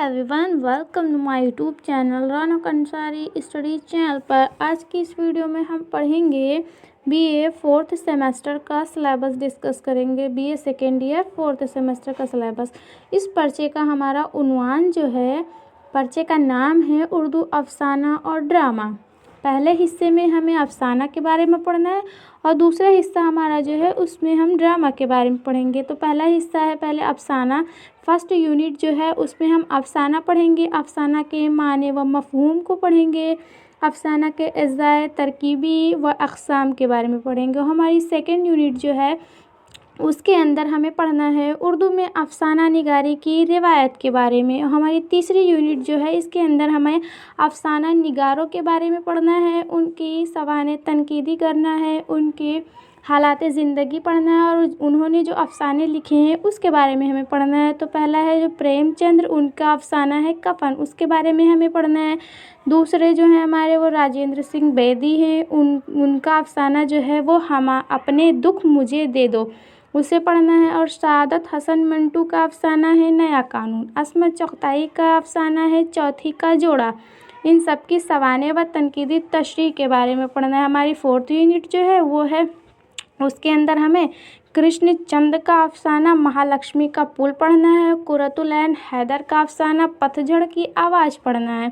Everyone, welcome to my YouTube channel Raunak Ansari study channel पर। आज की इस वीडियो में हम पढ़ेंगे बीए 4th सेमेस्टर का सिलेबस डिस्कस करेंगे। BA second year 4th semester का सिलेबस। इस पर्चे का हमारा उन्वान जो है, पर्चे का नाम है उर्दू अफसाना और ड्रामा। पहले हिस्से में हमें अफसाना के बारे में पढ़ना है और दूसरा हिस्सा हमारा जो है उसमें हम ड्रामा के बारे में पढ़ेंगे। तो पहला हिस्सा है पहले अफसाना। फर्स्ट यूनिट जो है उसमें हम अफसाना पढ़ेंगे, अफसाना के माने व मफ़हूम को पढ़ेंगे, अफसाना के अज़्ज़ाए तरकीबी व अक़साम के बारे में पढ़ेंगे। हमारी सेकेंड यूनिट जो है उसके अंदर हमें पढ़ना है उर्दू में अफसाना निगारी की रिवायत के बारे में। हमारी तीसरी यूनिट जो है इसके अंदर हमें अफसाना निगारों के बारे में पढ़ना है, उनकी सवाने तनकीदी करना है, उनके हालात ज़िंदगी पढ़ना है और उन्होंने जो अफसाने लिखे हैं उसके बारे में हमें पढ़ना है। तो पहला है जो प्रेमचंद्र, उनका अफसाना है कफन, उसके बारे में हमें पढ़ना है। दूसरे जो हैं हमारे वो राजेंद्र सिंह बेदी हैं, उनका अफसाना जो है वो हम अपने दुख मुझे दे दो, उसे पढ़ना है। और सादत हसन मंटू का अफसाना है नया कानून। असमत चगताई का अफसाना है चौथी का जोड़ा। इन सब की सवाने व तनकीदी तशरीह के बारे में पढ़ना है। हमारी फोर्थ यूनिट जो है वो है, उसके अंदर हमें कृष्ण चंद का अफसाना महालक्ष्मी का पुल पढ़ना है, कुर्रतुल ऐन हैदर का अफसाना पतझड़ की आवाज़ पढ़ना है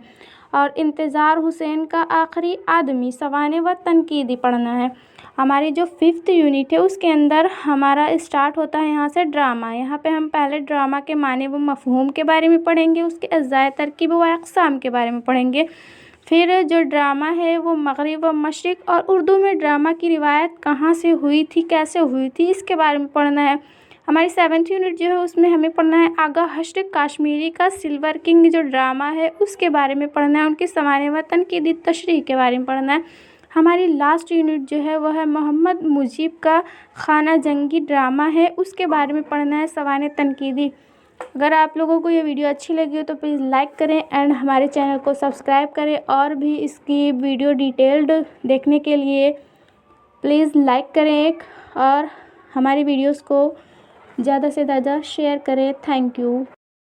और इंतज़ार हुसैन का आखिरी आदमी सवाने व तनकीदी पढ़ना है। हमारी जो फिफ्थ यूनिट है उसके अंदर हमारा स्टार्ट होता है यहाँ से ड्रामा। यहाँ पे हम पहले ड्रामा के माने व मफ़हूम के बारे में पढ़ेंगे, उसके अज़्ज़ाए तरकीब व अक़साम के बारे में पढ़ेंगे। फिर जो ड्रामा है वो मग़रिब व मशरिक़ और उर्दू में ड्रामा की रिवायत कहाँ से हुई थी, कैसे हुई थी, इसके बारे में पढ़ना है। हमारी सेवन्थ यूनिट जो है उसमें हमें पढ़ना है आगा हश्र काश्मीरी का सिल्वर किंग जो ड्रामा है उसके बारे में पढ़ना है, उनकी सवाने व तनकीदी तशरीह के बारे में पढ़ना है। हमारी लास्ट यूनिट जो है वह है मोहम्मद मुजीब का खाना जंगी ड्रामा है, उसके बारे में पढ़ना है, सवाने तनकीदी। अगर आप लोगों को ये वीडियो अच्छी लगी हो तो प्लीज़ लाइक करें एंड हमारे चैनल को सब्सक्राइब करें। और भी इसकी वीडियो डिटेल्ड देखने के लिए प्लीज़ लाइक करें एक, और हमारी वीडियोस को ज़्यादा से ज़्यादा शेयर करें। Thank you.